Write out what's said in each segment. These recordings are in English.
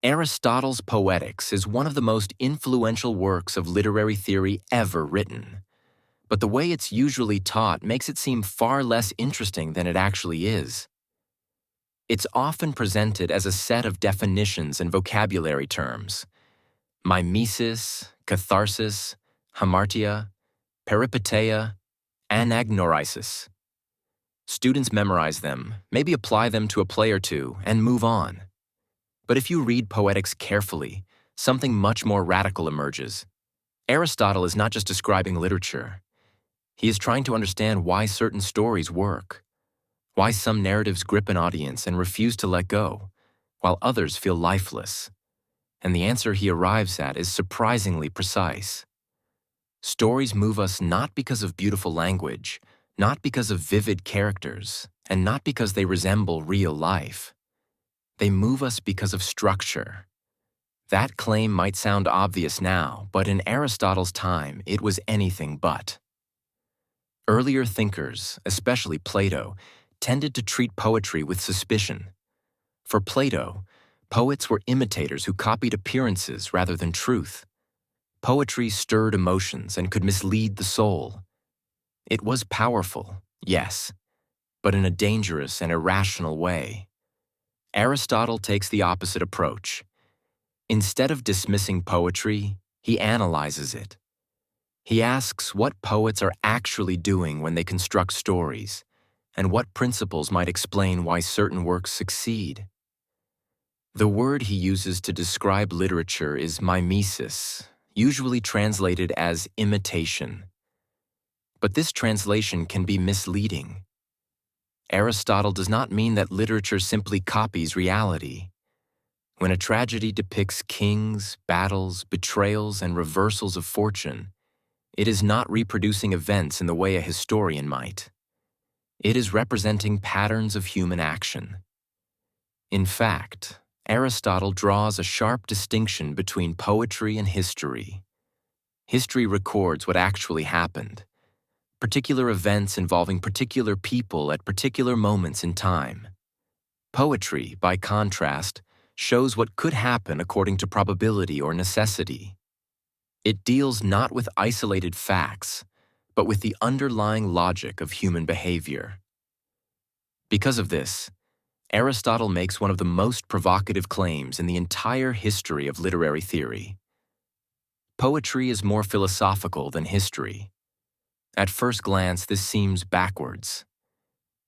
Aristotle's Poetics is one of the most influential works of literary theory ever written. But the way it's usually taught makes it seem far less interesting than it actually is. It's often presented as a set of definitions and vocabulary terms: mimesis, catharsis, hamartia, peripeteia, anagnorisis. Students memorize them, maybe apply them to a play or two, and move on. But if you read Poetics carefully, something much more radical emerges. Aristotle is not just describing literature. He is trying to understand why certain stories work, why some narratives grip an audience and refuse to let go, while others feel lifeless. And the answer he arrives at is surprisingly precise. Stories move us not because of beautiful language, not because of vivid characters, and not because they resemble real life. They move us because of structure. That claim might sound obvious now, but in Aristotle's time, it was anything but. Earlier thinkers, especially Plato, tended to treat poetry with suspicion. For Plato, poets were imitators who copied appearances rather than truth. Poetry stirred emotions and could mislead the soul. It was powerful, yes, but in a dangerous and irrational way. Aristotle takes the opposite approach. Instead of dismissing poetry, he analyzes it. He asks what poets are actually doing when they construct stories, and what principles might explain why certain works succeed. The word he uses to describe literature is mimesis, usually translated as imitation. But this translation can be misleading. Aristotle does not mean that literature simply copies reality. When a tragedy depicts kings, battles, betrayals, and reversals of fortune, it is not reproducing events in the way a historian might. It is representing patterns of human action. In fact, Aristotle draws a sharp distinction between poetry and history. History records what actually happened, particular events involving particular people at particular moments in time. Poetry, by contrast, shows what could happen according to probability or necessity. It deals not with isolated facts, but with the underlying logic of human behavior. Because of this, Aristotle makes one of the most provocative claims in the entire history of literary theory. Poetry is more philosophical than history. At first glance, this seems backwards.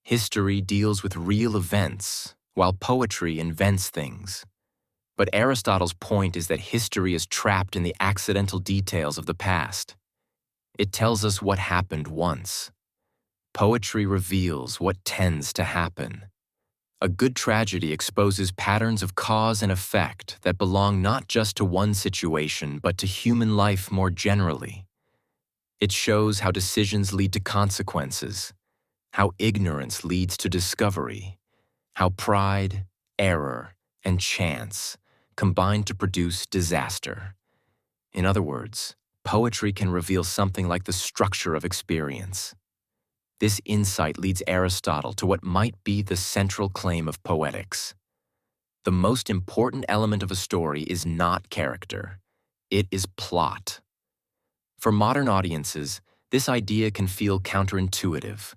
History deals with real events, while poetry invents things. But Aristotle's point is that history is trapped in the accidental details of the past. It tells us what happened once. Poetry reveals what tends to happen. A good tragedy exposes patterns of cause and effect that belong not just to one situation, but to human life more generally. It shows how decisions lead to consequences, how ignorance leads to discovery, how pride, error, and chance combine to produce disaster. In other words, poetry can reveal something like the structure of experience. This insight leads Aristotle to what might be the central claim of poetics. The most important element of a story is not character. It is plot. For modern audiences, this idea can feel counterintuitive.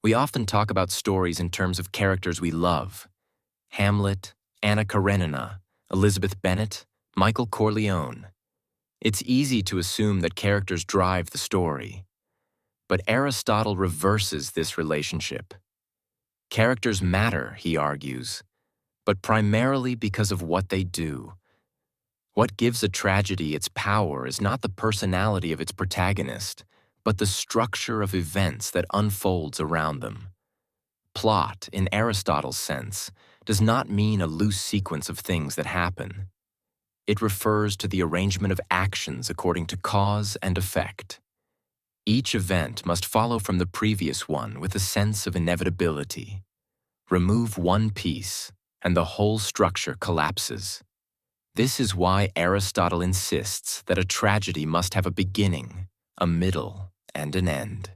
We often talk about stories in terms of characters we love: Hamlet, Anna Karenina, Elizabeth Bennet, Michael Corleone. It's easy to assume that characters drive the story. But Aristotle reverses this relationship. Characters matter, he argues, but primarily because of what they do. What gives a tragedy its power is not the personality of its protagonist, but the structure of events that unfolds around them. Plot, in Aristotle's sense, does not mean a loose sequence of things that happen. It refers to the arrangement of actions according to cause and effect. Each event must follow from the previous one with a sense of inevitability. Remove one piece, and the whole structure collapses. This is why Aristotle insists that a tragedy must have a beginning, a middle, and an end.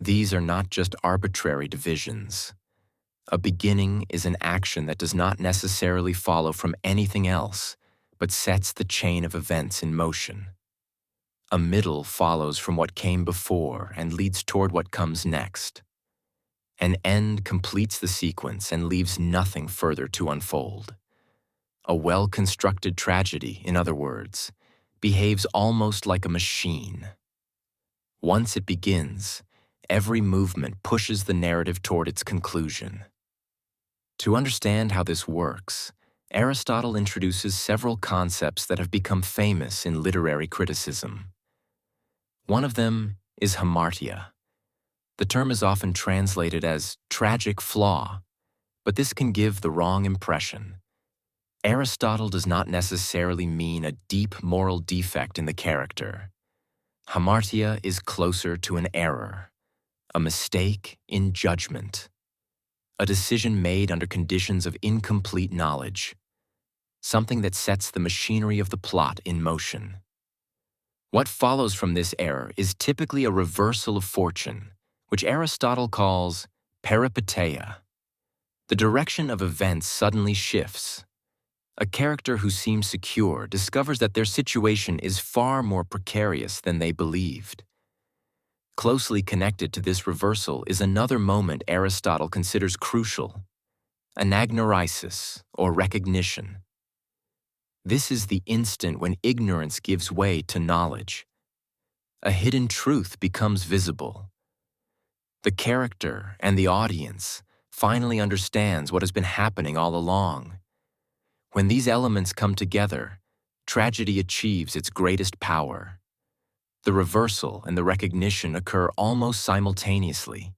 These are not just arbitrary divisions. A beginning is an action that does not necessarily follow from anything else, but sets the chain of events in motion. A middle follows from what came before and leads toward what comes next. An end completes the sequence and leaves nothing further to unfold. A well-constructed tragedy, in other words, behaves almost like a machine. Once it begins, every movement pushes the narrative toward its conclusion. To understand how this works, Aristotle introduces several concepts that have become famous in literary criticism. One of them is hamartia. The term is often translated as tragic flaw, but this can give the wrong impression. Aristotle does not necessarily mean a deep moral defect in the character. Hamartia is closer to an error, a mistake in judgment, a decision made under conditions of incomplete knowledge, something that sets the machinery of the plot in motion. What follows from this error is typically a reversal of fortune, which Aristotle calls peripeteia. The direction of events suddenly shifts. A character who seems secure discovers that their situation is far more precarious than they believed. Closely connected to this reversal is another moment Aristotle considers crucial: anagnorisis, or recognition. This is the instant when ignorance gives way to knowledge. A hidden truth becomes visible. The character and the audience finally understands what has been happening all along. When these elements come together, tragedy achieves its greatest power. The reversal and the recognition occur almost simultaneously,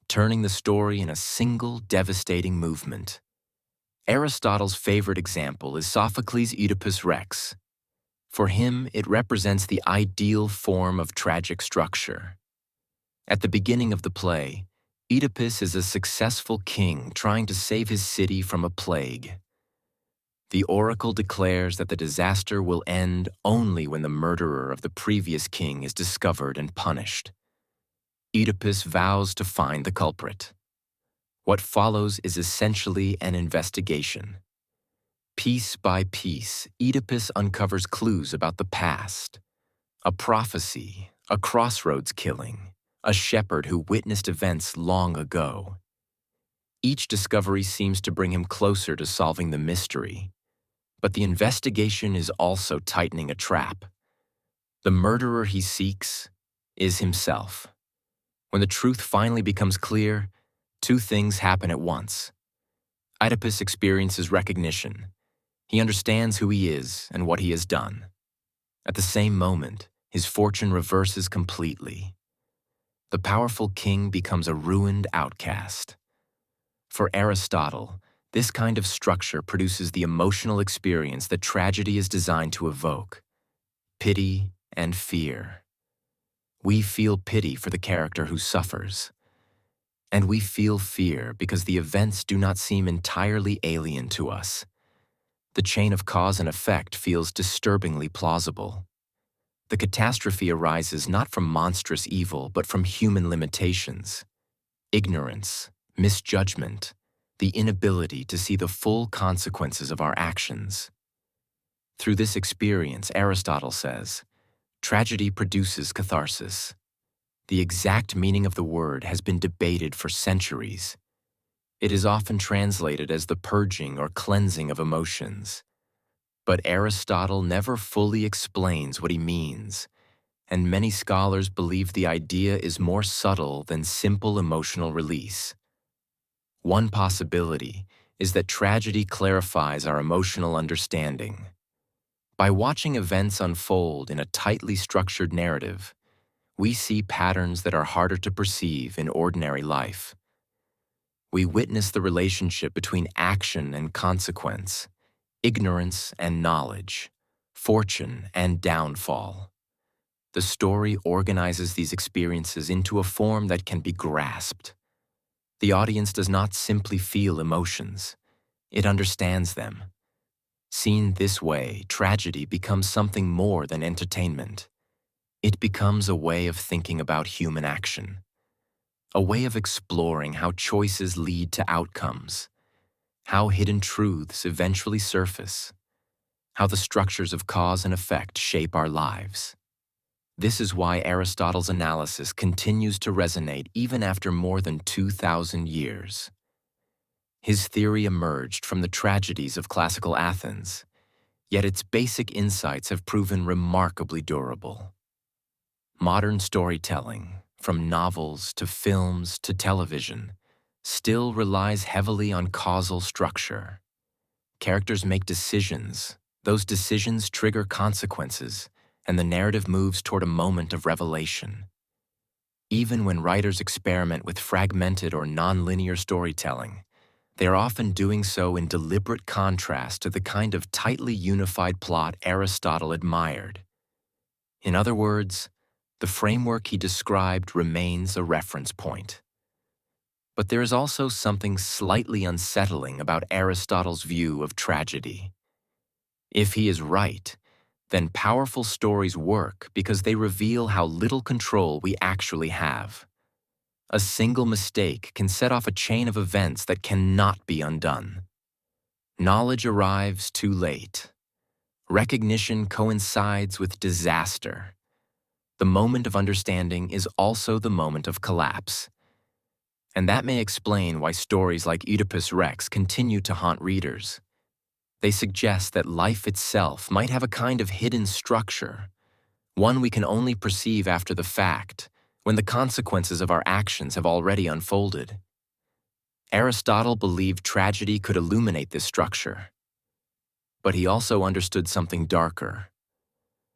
turning the story in a single devastating movement. Aristotle's favorite example is Sophocles' Oedipus Rex. For him, it represents the ideal form of tragic structure. At the beginning of the play, Oedipus is a successful king trying to save his city from a plague. The oracle declares that the disaster will end only when the murderer of the previous king is discovered and punished. Oedipus vows to find the culprit. What follows is essentially an investigation. Piece by piece, Oedipus uncovers clues about the past: a prophecy, a crossroads killing, a shepherd who witnessed events long ago. Each discovery seems to bring him closer to solving the mystery, but the investigation is also tightening a trap. The murderer he seeks is himself. When the truth finally becomes clear, two things happen at once. Oedipus experiences recognition. He understands who he is and what he has done. At the same moment, his fortune reverses completely. The powerful king becomes a ruined outcast. For Aristotle, this kind of structure produces the emotional experience that tragedy is designed to evoke: pity and fear. We feel pity for the character who suffers, and we feel fear because the events do not seem entirely alien to us. The chain of cause and effect feels disturbingly plausible. The catastrophe arises not from monstrous evil, but from human limitations: ignorance, misjudgment, the inability to see the full consequences of our actions. Through this experience, Aristotle says, tragedy produces catharsis. The exact meaning of the word has been debated for centuries. It is often translated as the purging or cleansing of emotions. But Aristotle never fully explains what he means, and many scholars believe the idea is more subtle than simple emotional release. One possibility is that tragedy clarifies our emotional understanding. By watching events unfold in a tightly structured narrative, we see patterns that are harder to perceive in ordinary life. We witness the relationship between action and consequence, ignorance and knowledge, fortune and downfall. The story organizes these experiences into a form that can be grasped. The audience does not simply feel emotions, it understands them. Seen this way, tragedy becomes something more than entertainment. It becomes a way of thinking about human action. a way of exploring how choices lead to outcomes, how hidden truths eventually surface, how the structures of cause and effect shape our lives. This is why Aristotle's analysis continues to resonate even after more than 2,000 years. His theory emerged from the tragedies of classical Athens, yet its basic insights have proven remarkably durable. Modern storytelling, from novels to films to television, still relies heavily on causal structure. Characters make decisions, those decisions trigger consequences, and the narrative moves toward a moment of revelation. Even when writers experiment with fragmented or non-linear storytelling, they are often doing so in deliberate contrast to the kind of tightly unified plot Aristotle admired. In other words, the framework he described remains a reference point. But there is also something slightly unsettling about Aristotle's view of tragedy. If he is right, then powerful stories work because they reveal how little control we actually have. A single mistake can set off a chain of events that cannot be undone. Knowledge arrives too late. Recognition coincides with disaster. The moment of understanding is also the moment of collapse. And that may explain why stories like Oedipus Rex continue to haunt readers. They suggest that life itself might have a kind of hidden structure, one we can only perceive after the fact, when the consequences of our actions have already unfolded. Aristotle believed tragedy could illuminate this structure. But he also understood something darker.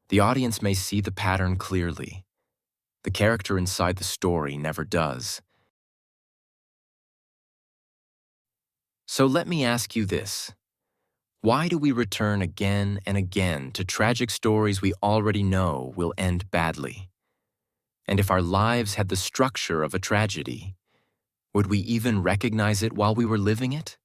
The audience may see the pattern clearly. The character inside the story never does. So let me ask you this. Why do we return again and again to tragic stories we already know will end badly? And if our lives had the structure of a tragedy, would we even recognize it while we were living it?